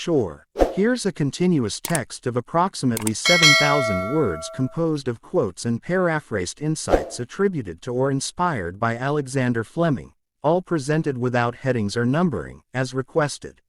Sure. Here's a continuous text of approximately 7,000 words composed of quotes and paraphrased insights attributed to or inspired by Alexander Fleming, all presented without headings or numbering, as requested.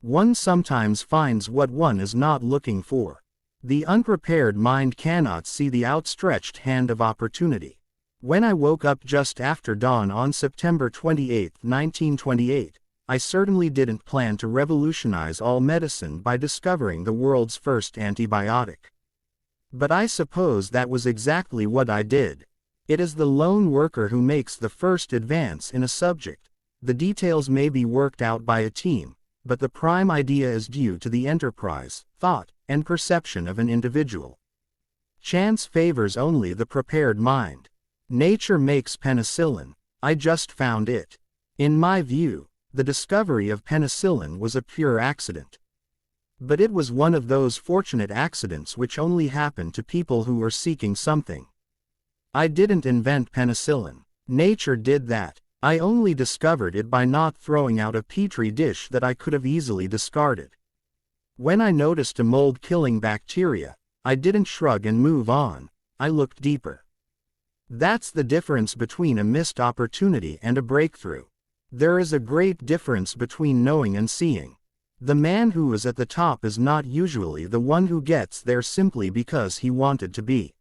One sometimes finds what one is not looking for. The unprepared mind cannot see the outstretched hand of opportunity. When I woke up just after dawn on September 28, 1928, I certainly didn't plan to revolutionize all medicine by discovering the world's first antibiotic. But I suppose that was exactly what I did. It is the lone worker who makes the first advance in a subject. The details may be worked out by a team, but the prime idea is due to the enterprise, thought, and perception of an individual. Chance favors only the prepared mind. Nature makes penicillin. I just found it. In my view, the discovery of penicillin was a pure accident. But it was one of those fortunate accidents which only happen to people who are seeking something. I didn't invent penicillin. Nature did that. I only discovered it by not throwing out a petri dish that I could have easily discarded. When I noticed a mold-killing bacteria, I didn't shrug and move on. I looked deeper. That's the difference between a missed opportunity and a breakthrough. There is a great difference between knowing and seeing. The man who is at the top is not usually the one who gets there simply because he wanted to be.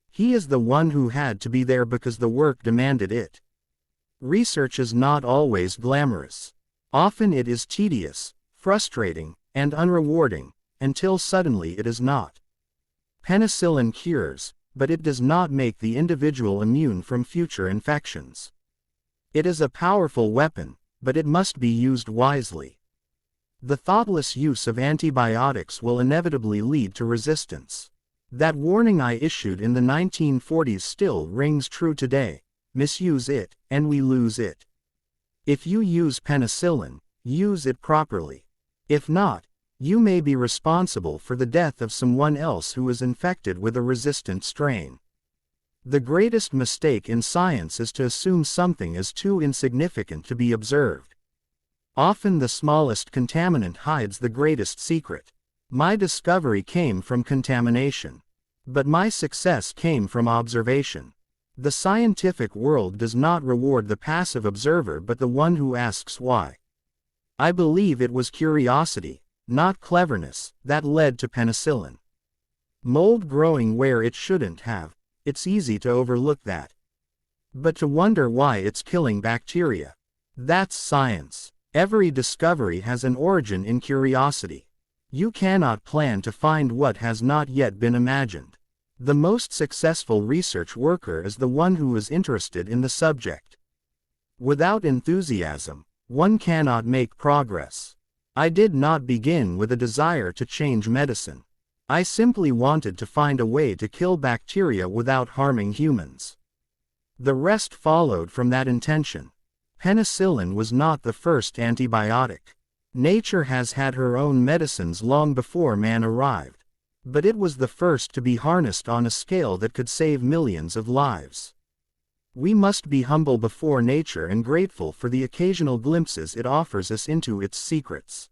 He is the one who had to be there because the work demanded it. Research is not always glamorous. Often it is tedious, frustrating, and unrewarding, until suddenly it is not. Penicillin cures, but it does not make the individual immune from future infections. It is a powerful weapon, but it must be used wisely. The thoughtless use of antibiotics will inevitably lead to resistance. That warning I issued in the 1940s still rings true today. Misuse it, and we lose it. If you use penicillin, use it properly. If not, you may be responsible for the death of someone else who is infected with a resistant strain. The greatest mistake in science is to assume something is too insignificant to be observed. Often the smallest contaminant hides the greatest secret. My discovery came from contamination. But my success came from observation. The scientific world does not reward the passive observer but the one who asks why. I believe it was curiosity, not cleverness, that led to penicillin. Mold growing where it shouldn't have, it's easy to overlook that. But to wonder why it's killing bacteria, that's science. Every discovery has an origin in curiosity. You cannot plan to find what has not yet been imagined. The most successful research worker is the one who is interested in the subject. Without enthusiasm, one cannot make progress. I did not begin with a desire to change medicine. I simply wanted to find a way to kill bacteria without harming humans. The rest followed from that intention. Penicillin was not the first antibiotic. Nature has had her own medicines long before man arrived. But it was the first to be harnessed on a scale that could save millions of lives. We must be humble before nature and grateful for the occasional glimpses it offers us into its secrets.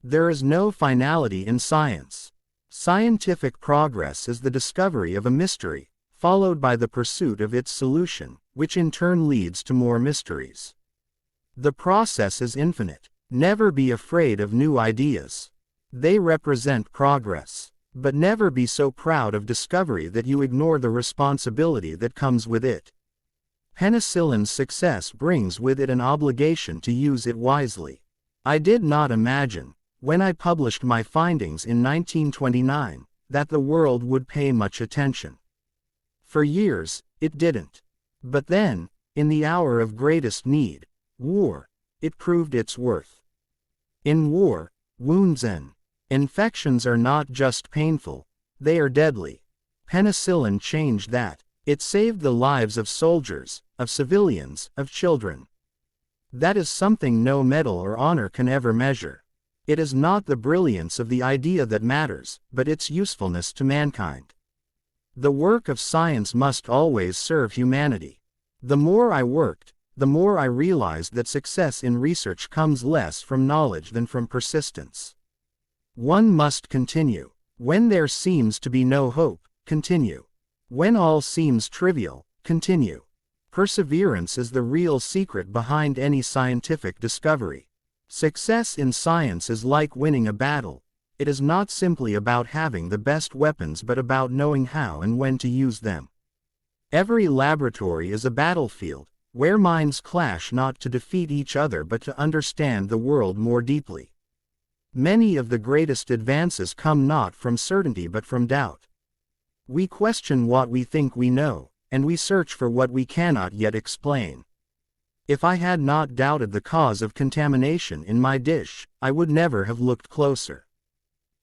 There is no finality in science. Scientific progress is the discovery of a mystery, followed by the pursuit of its solution, which in turn leads to more mysteries. The process is infinite. Never be afraid of new ideas. They represent progress. But never be so proud of discovery that you ignore the responsibility that comes with it. Penicillin's success brings with it an obligation to use it wisely. I did not imagine, when I published my findings in 1929, that the world would pay much attention. For years, it didn't. But then, in the hour of greatest need, war, it proved its worth. In war, wounds and infections are not just painful, they are deadly. Penicillin changed that. It saved the lives of soldiers, of civilians, of children. That is something no medal or honor can ever measure. It is not the brilliance of the idea that matters, but its usefulness to mankind. The work of science must always serve humanity. The more I worked, the more I realized that success in research comes less from knowledge than from persistence. One must continue. When there seems to be no hope, continue. When all seems trivial, continue. Perseverance is the real secret behind any scientific discovery. Success in science is like winning a battle. It is not simply about having the best weapons but about knowing how and when to use them. Every laboratory is a battlefield, where minds clash not to defeat each other but to understand the world more deeply. Many of the greatest advances come not from certainty but from doubt. We question what we think we know, and we search for what we cannot yet explain. If I had not doubted the cause of contamination in my dish, I would never have looked closer.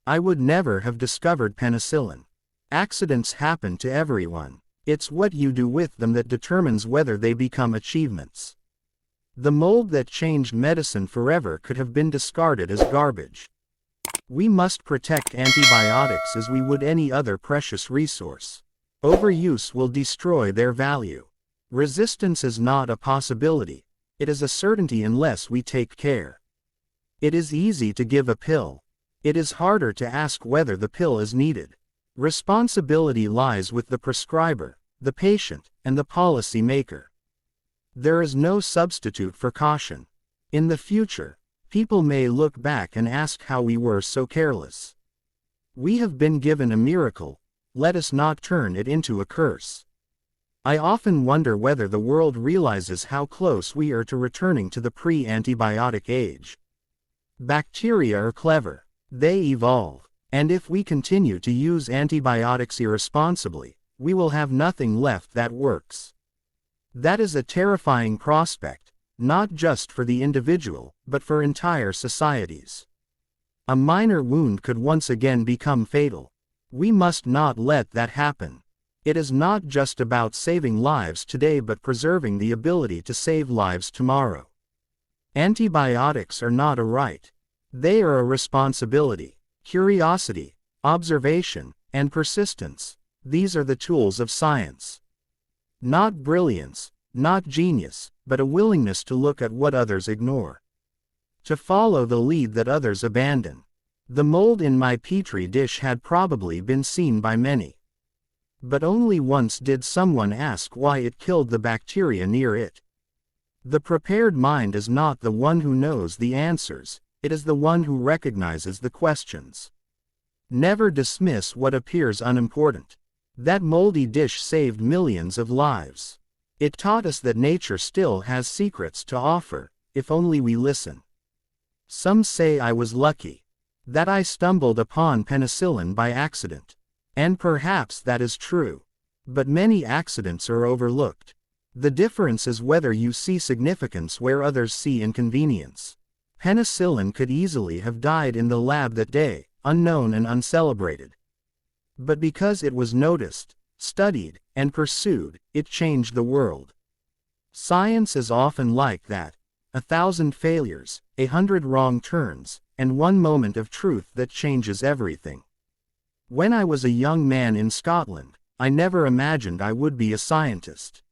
I would never have discovered penicillin. Accidents happen to everyone. It's what you do with them that determines whether they become achievements. The mold that changed medicine forever could have been discarded as garbage. We must protect antibiotics as we would any other precious resource. Overuse will destroy their value. Resistance is not a possibility. It is a certainty unless we take care. It is easy to give a pill. It is harder to ask whether the pill is needed. Responsibility lies with the prescriber, the patient, and the policy maker. There is no substitute for caution. In the future, people may look back and ask how we were so careless. We have been given a miracle. Let us not turn it into a curse. I often wonder whether the world realizes how close we are to returning to the pre-antibiotic age. Bacteria are clever. They evolve. And if we continue to use antibiotics irresponsibly, we will have nothing left that works. That is a terrifying prospect, not just for the individual, but for entire societies. A minor wound could once again become fatal. We must not let that happen. It is not just about saving lives today but preserving the ability to save lives tomorrow. Antibiotics are not a right. They are a responsibility. Curiosity, observation, and persistence. These are the tools of science. Not brilliance, not genius, but a willingness to look at what others ignore. To follow the lead that others abandon. The mold in my petri dish had probably been seen by many. But only once did someone ask why it killed the bacteria near it. The prepared mind is not the one who knows the answers, it is the one who recognizes the questions. Never dismiss what appears unimportant. That moldy dish saved millions of lives. It taught us that nature still has secrets to offer, if only we listen. Some say I was lucky. That I stumbled upon penicillin by accident. And perhaps that is true. But many accidents are overlooked. The difference is whether you see significance where others see inconvenience. Penicillin could easily have died in the lab that day, unknown and uncelebrated. But because it was noticed, studied, and pursued, it changed the world. Science is often like that. 1,000 failures, 100 wrong turns, and one moment of truth that changes everything. When I was a young man in Scotland, I never imagined I would be a scientist.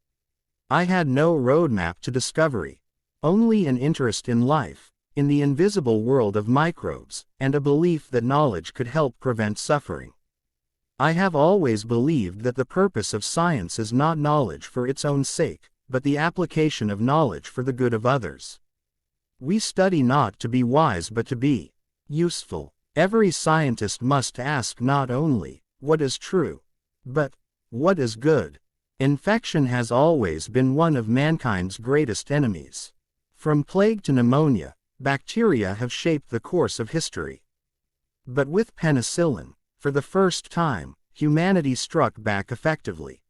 I had no roadmap to discovery, only an interest in life, in the invisible world of microbes, and a belief that knowledge could help prevent suffering. I have always believed that the purpose of science is not knowledge for its own sake, but the application of knowledge for the good of others. We study not to be wise but to be useful. Every scientist must ask not only, what is true, but, what is good? Infection has always been one of mankind's greatest enemies. From plague to pneumonia, bacteria have shaped the course of history. But with penicillin, for the first time, humanity struck back effectively.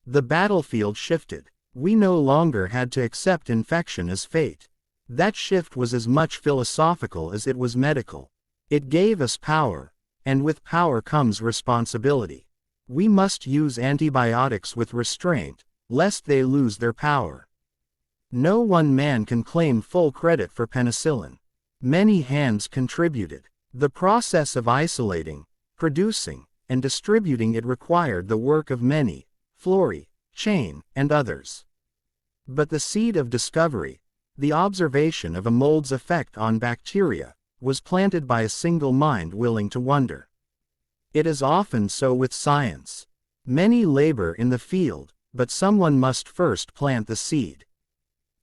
The battlefield shifted. We no longer had to accept infection as fate. That shift was as much philosophical as it was medical. It gave us power, and with power comes responsibility. We must use antibiotics with restraint, lest they lose their power. No one man can claim full credit for penicillin. Many hands contributed. The process of isolating, producing, and distributing it required the work of many, Florey, Chain, and others. But the seed of discovery, the observation of a mold's effect on bacteria, was planted by a single mind willing to wonder. It is often so with science. Many labor in the field, but someone must first plant the seed.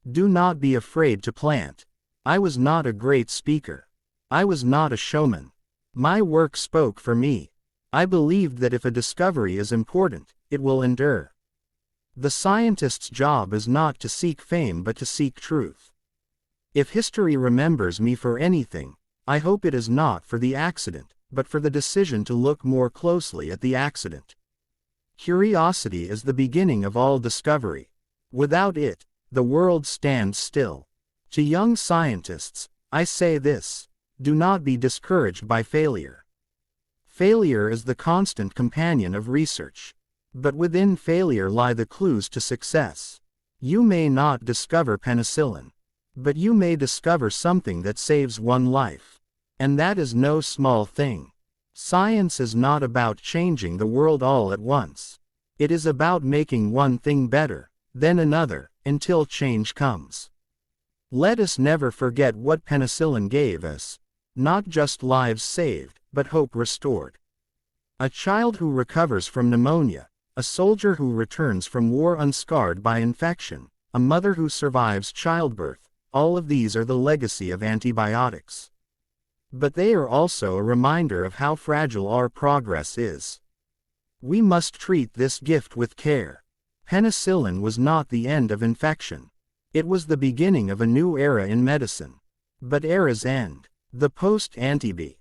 Do not be afraid to plant. I was not a great speaker. I was not a showman. My work spoke for me. I believed that if a discovery is important, it will endure. The scientist's job is not to seek fame but to seek truth. If history remembers me for anything, I hope it is not for the accident, but for the decision to look more closely at the accident. Curiosity is the beginning of all discovery. Without it, the world stands still. To young scientists, I say this: do not be discouraged by failure. Failure is the constant companion of research. But within failure lie the clues to success. You may not discover penicillin, but you may discover something that saves one life. And that is no small thing. Science is not about changing the world all at once. It is about making one thing better, then another, until change comes. Let us never forget what penicillin gave us: not just lives saved, but hope restored. A child who recovers from pneumonia, a soldier who returns from war unscarred by infection, a mother who survives childbirth, all of these are the legacy of antibiotics. But they are also a reminder of how fragile our progress is. We must treat this gift with care. Penicillin was not the end of infection. It was the beginning of a new era in medicine. But eras end. The post-antibiotic